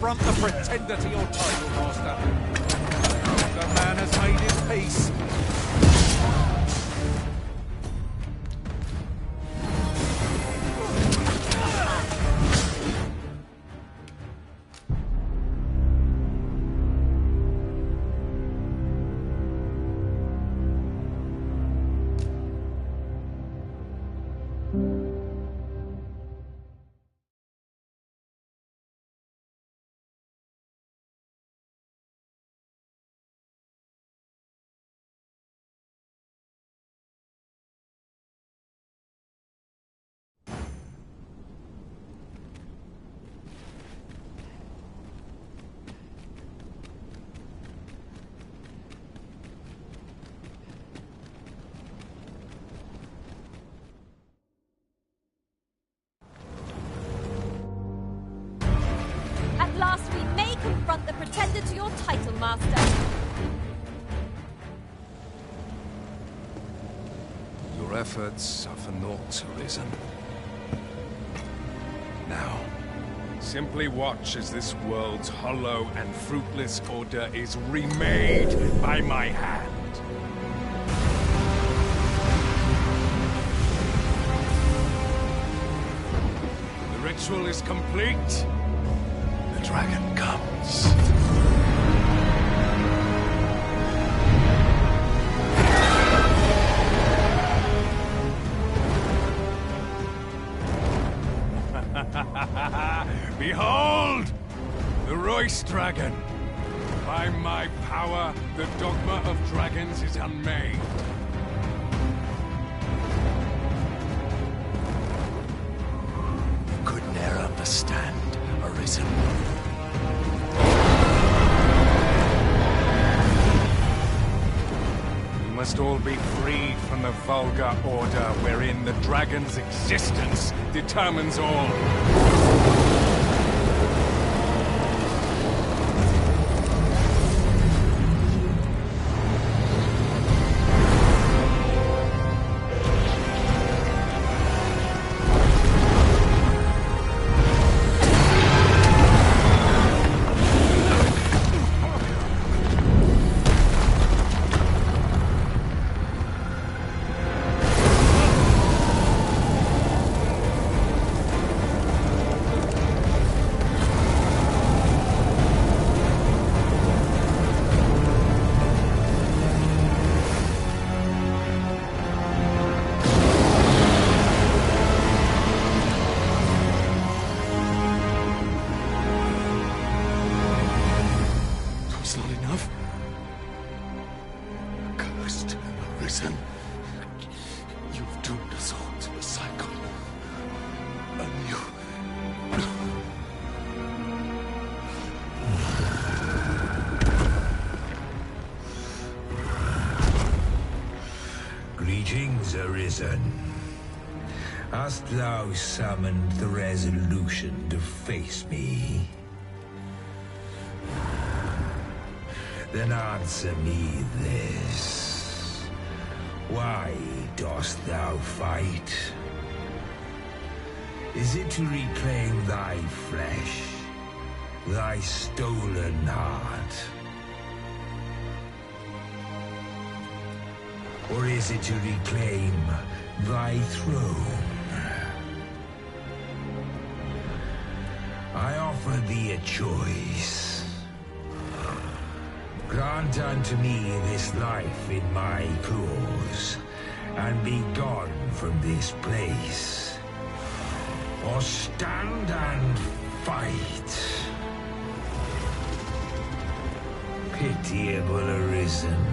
Confront the pretender to your title, Master. The man has made his peace. At last we may confront the pretender to your title, Master. Your efforts are for naught, Arisen. Now, simply watch as this world's hollow and fruitless order is remade by my hand. The ritual is complete. The dragon comes. Behold! The Royce Dragon! By my power, the Dogma of Dragons is unmade. You could ne'er understand, Arisen. You must all be freed from the vulgar order wherein the dragon's existence determines all. Arisen, you've doomed us all to a cycle. And you... Greetings, Arisen. Hast thou summoned the resolution to face me? Then answer me this. Why dost thou fight? Is it to reclaim thy flesh, thy stolen heart? Or is it to reclaim thy throne? I offer thee a choice. Grant unto me this life in my claws, and be gone from this place. Or stand and fight. Pitiable Arisen.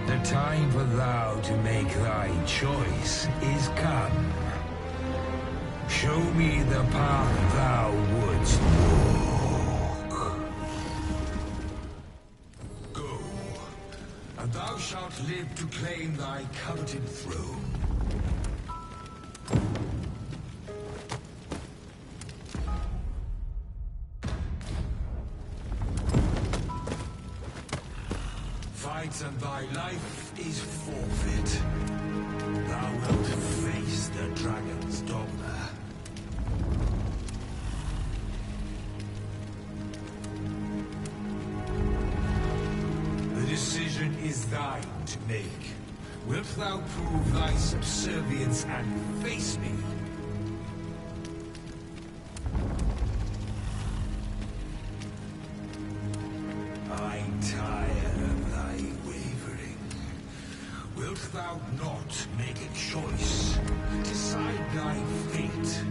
The time for thou to make thy choice is come. Show me the path thou wouldst walk. Go, and thou shalt live to claim thy coveted throne. Fight and thy life is forfeit. Thou wilt face the dragon's dogma. decision is thine to make. Wilt thou prove thy subservience and face me? I tire of thy wavering. Wilt thou not make a choice? Decide thy fate.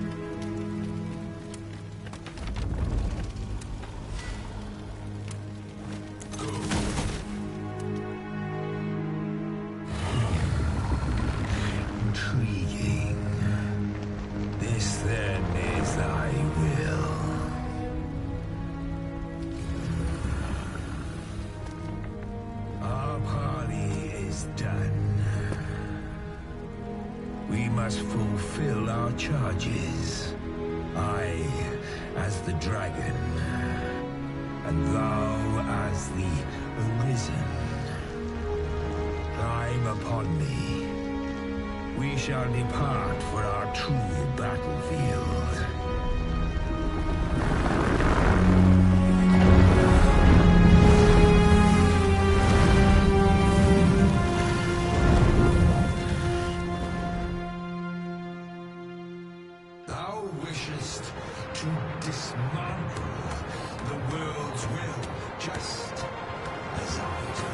Intriguing. This then is thy will. Our party is done. We must fulfill our charges. I as the dragon, and thou as the arisen. Climb upon me. We shall depart for our true battlefield. Thou wishest to dismantle the world's will, just as I do.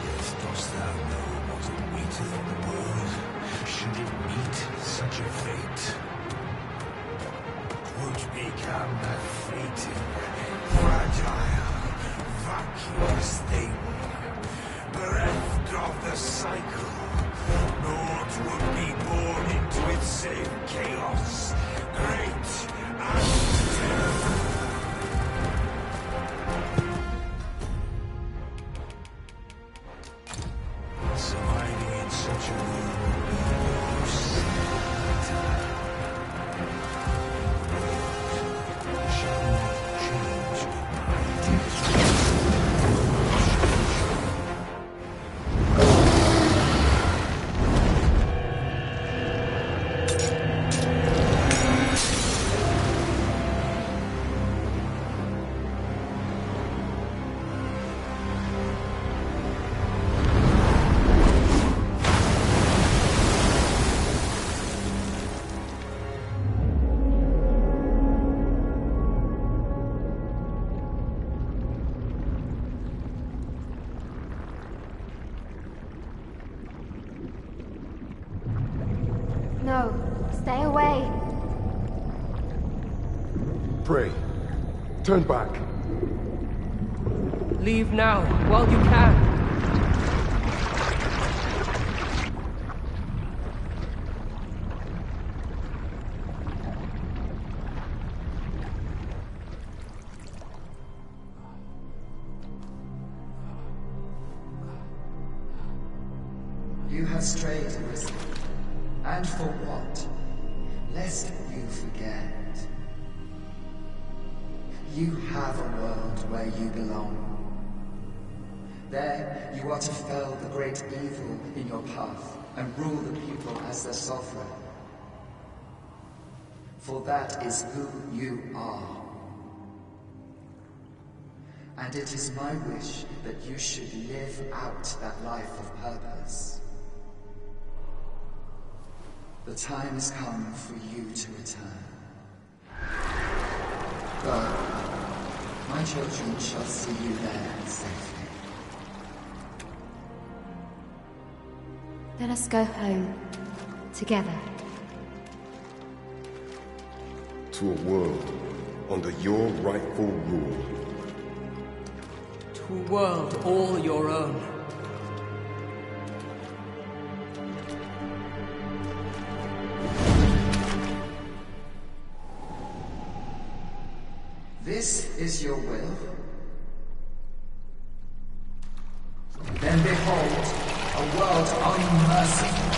Yet dost thou know what awaiteth the world, should it meet such a fate? 'Twould become a fleeting, fragile, vacuous thing, bereft of the cycle. Naught would be born into its same chaos, great and terrible. Surviving in such a world would be no simple shall not change my destiny. No, stay away. Pray. Turn back. Leave now, while you can. You have strayed, Arisen. And for what? Lest you forget. You have a world where you belong. There, you are to fell the great evil in your path and rule the people as their sovereign. For that is who you are. And it is my wish that you should live out that life of purpose. The time has come for you to return. Go. My children shall see you there safely. Let us go home. Together. To a world under your rightful rule. To a world all your own. This is your will? Then behold, a world unmerciful,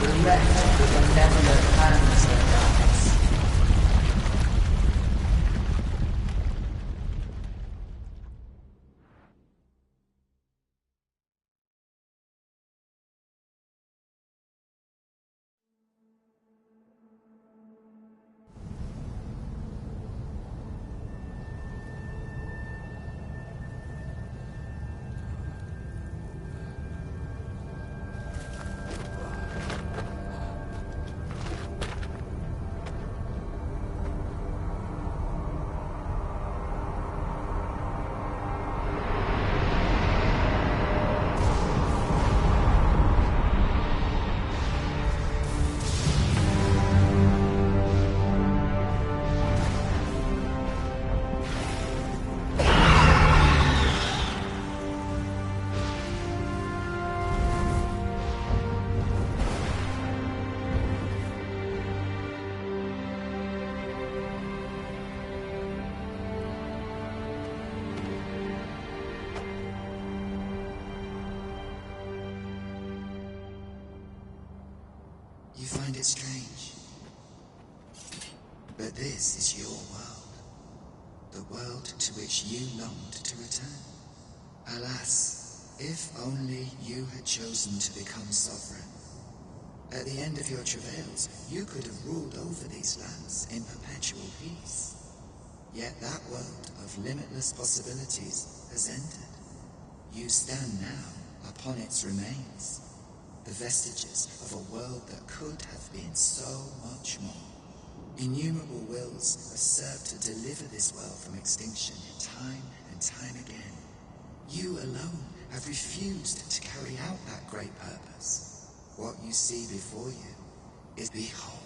bereft with benevolent hands and eyes. You find it strange. But this is your world. The world to which you longed to return. Alas, if only you had chosen to become sovereign. At the end of your travails, you could have ruled over these lands in perpetual peace. Yet that world of limitless possibilities has ended. You stand now upon its remains, the vestiges of a world that could have been so much more. Innumerable wills have served to deliver this world from extinction time and time again. You alone have refused to carry out that great purpose. What you see before you is behold.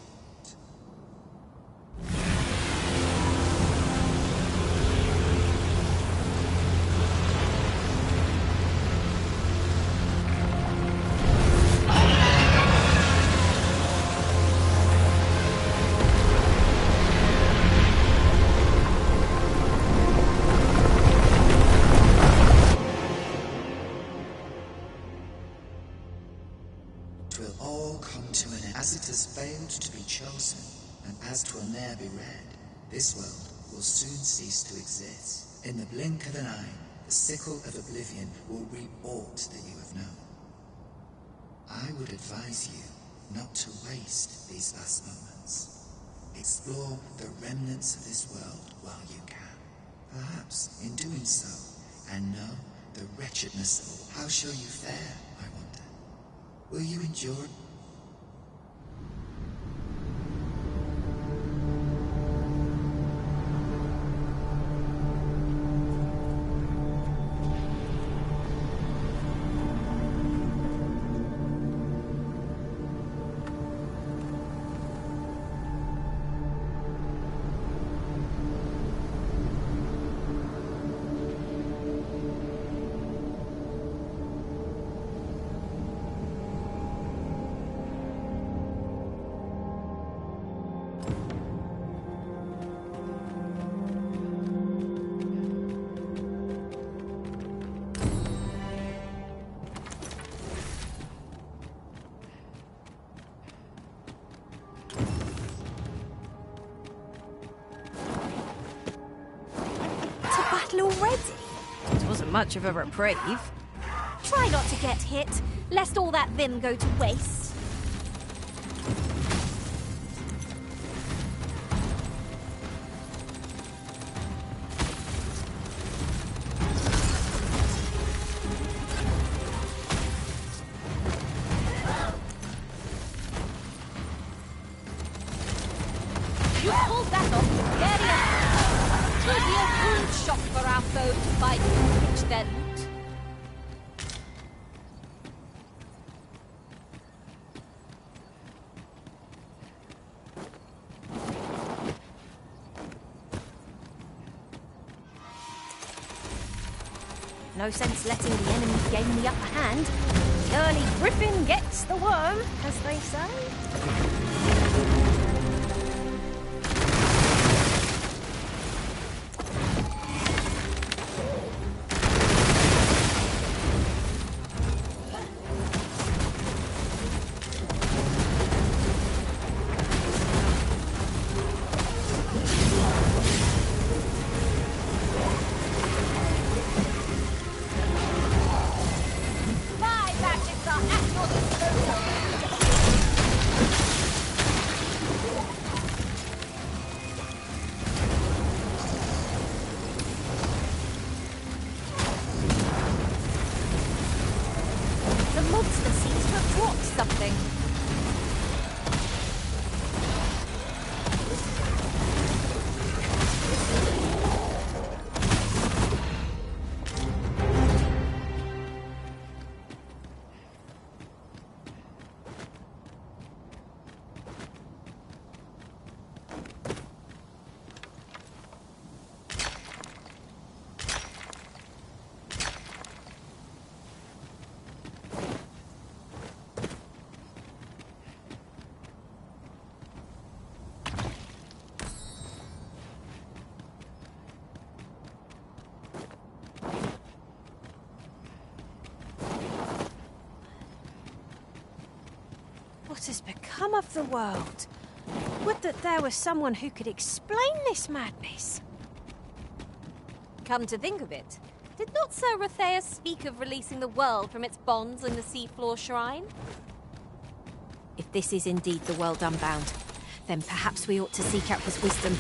Will all come to an end. As it has failed to be chosen, and as 'twill ne'er be read, this world will soon cease to exist. In the blink of an eye, the sickle of oblivion will reap aught that you have known. I would advise you not to waste these last moments. Explore the remnants of this world while you can. Perhaps in doing so, and know the wretchedness of all. How shall you fare, I wonder? Will you endure? Already? It wasn't much of a reprieve. Try not to get hit, lest all that vim go to waste. You pulled that off very well. 'Twould be a good shock for our foe to fight and pitch their loot. No sense letting the enemy gain the upper hand. The early griffin gets the worm, as they say. My badges are at your disposal. scum of the world. Would that there was someone who could explain this madness. Come to think of it, did not Sir Rotheus speak of releasing the world from its bonds in the seafloor shrine? If this is indeed the world unbound, then perhaps we ought to seek out his wisdom.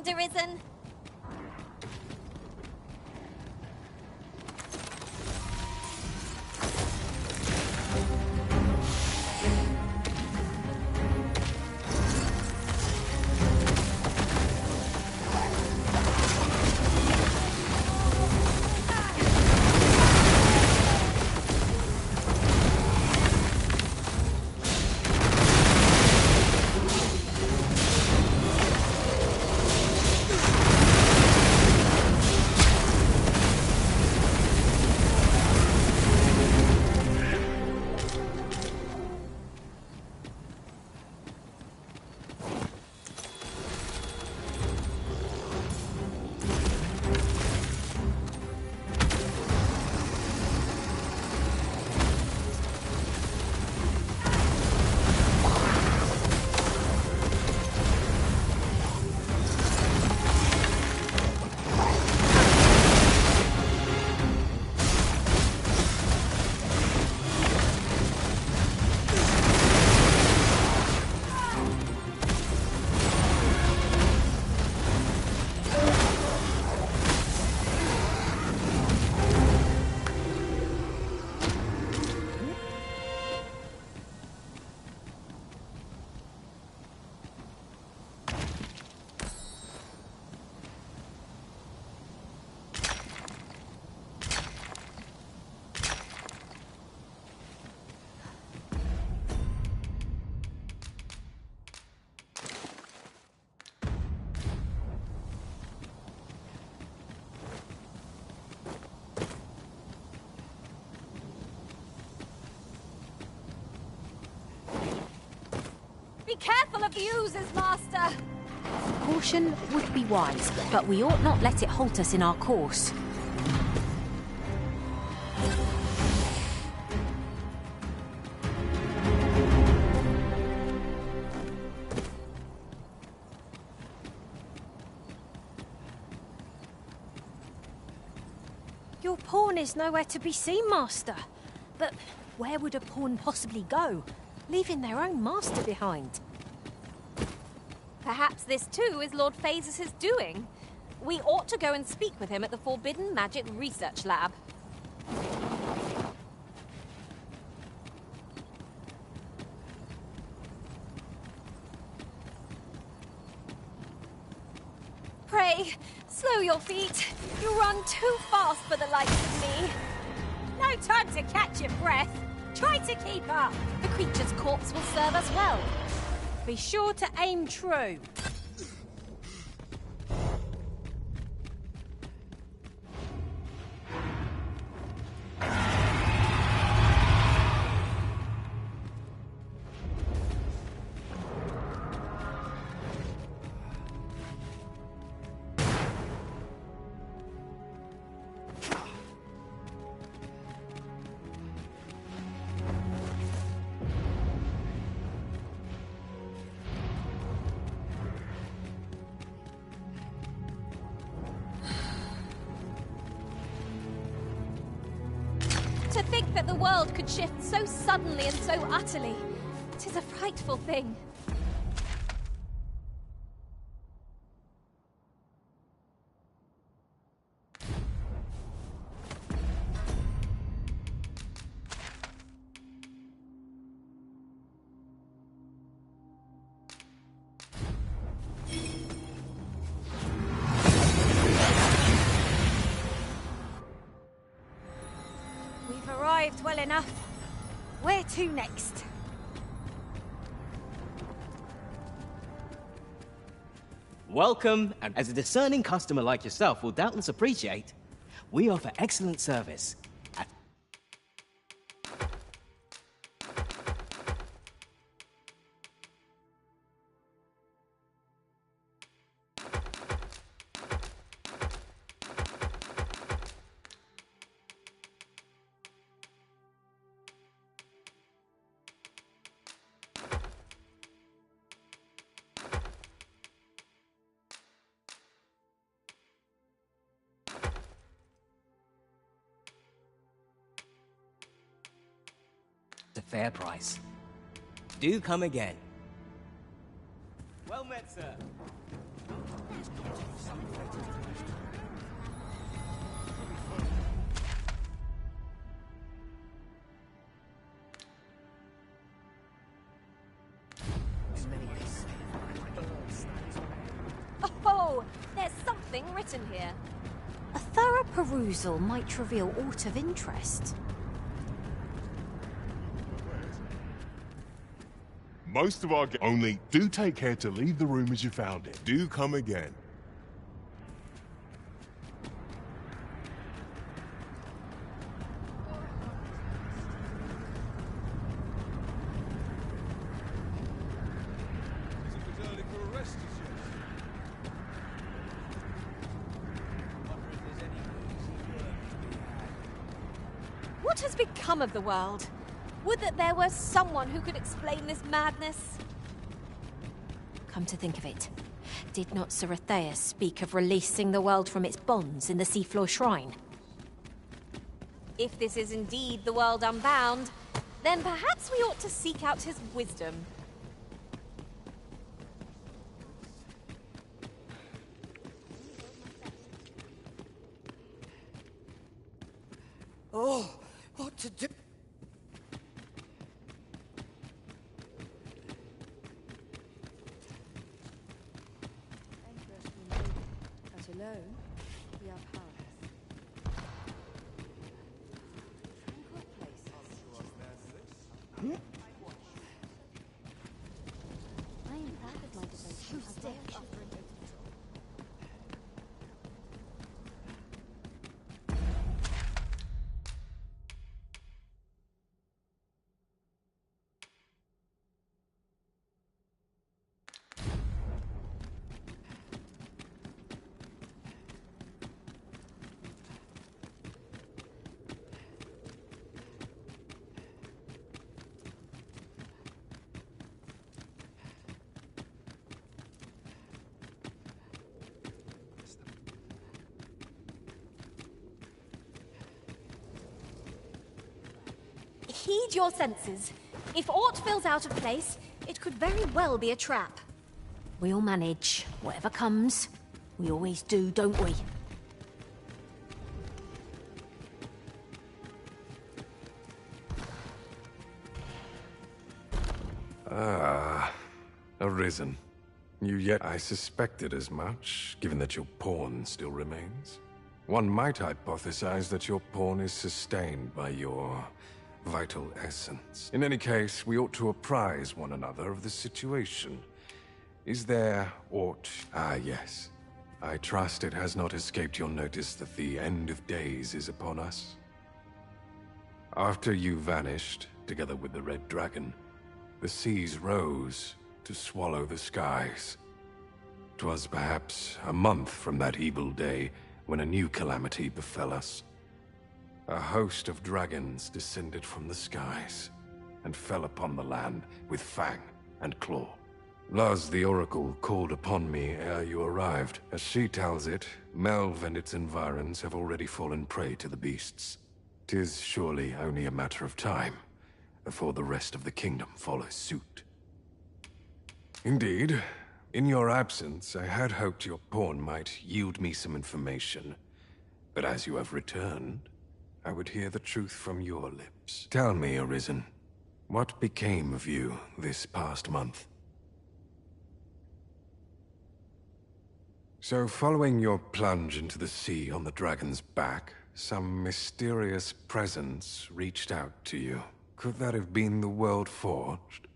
Arisen. Be careful of the oozes, Master! Caution would be wise, but we ought not let it halt us in our course. Your pawn is nowhere to be seen, Master. But where would a pawn possibly go, leaving their own master behind? Perhaps this too is Lord Phases' doing. We ought to go and speak with him at the Forbidden Magic Research Lab. Pray, slow your feet. You run too fast for the likes of me. No time to catch your breath. Try to keep up. The creature's corpse will serve us well. Be sure to aim true. To think that the world could shift so suddenly and so utterly. 'Tis a frightful thing. We've arrived well enough. Where to next? Welcome, and as a discerning customer like yourself will doubtless appreciate, we offer excellent service. A fair price. Do come again. Well met, sir. Oh, there's something written here. A thorough perusal might reveal aught of interest. Most of our only do take care to leave the room as you found it. Do come again. What has become of the world? Would that there were someone who could explain this madness. Come to think of it, did not Sir Atheus speak of releasing the world from its bonds in the Seafloor Shrine? If this is indeed the world unbound, then perhaps we ought to seek out his wisdom. Oh, what to do? Alone, we are powerless. Tranquil places. I am proud of my devotion. Heed your senses. If aught feels out of place, it could very well be a trap. We'll manage. Whatever comes, we always do, don't we? Arisen. You yet I suspected as much, given that your pawn still remains. One might hypothesize that your pawn is sustained by your vital essence. In any case, we ought to apprise one another of the situation. Is there aught? Ah, yes. I trust it has not escaped your notice that the end of days is upon us. After you vanished, together with the Red Dragon, the seas rose to swallow the skies. 'Twas perhaps a month from that evil day when a new calamity befell us. A host of dragons descended from the skies and fell upon the land with fang and claw. Laz the Oracle called upon me ere you arrived. As she tells it, Melve and its environs have already fallen prey to the beasts. 'Tis surely only a matter of time, before the rest of the kingdom follows suit. Indeed, in your absence, I had hoped your pawn might yield me some information. But as you have returned, I would hear the truth from your lips. Tell me, Arisen, what became of you this past month? So, following your plunge into the sea on the dragon's back, some mysterious presence reached out to you. Could that have been the World Forged?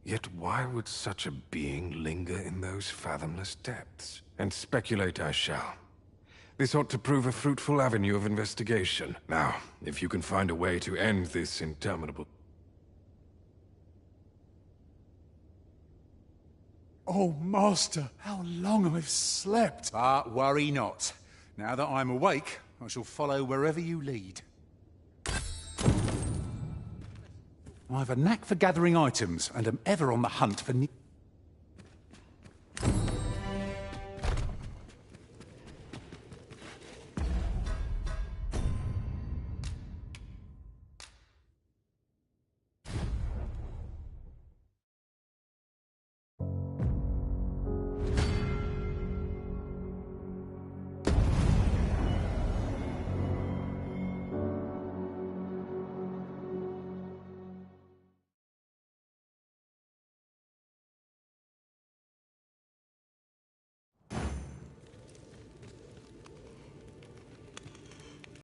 Yet why would such a being linger in those fathomless depths? And speculate I shall. This ought to prove a fruitful avenue of investigation. Now, if you can find a way to end this interminable... Oh, Master, how long I've slept! But worry not. Now that I'm awake, I shall follow wherever you lead. I've a knack for gathering items, and am ever on the hunt for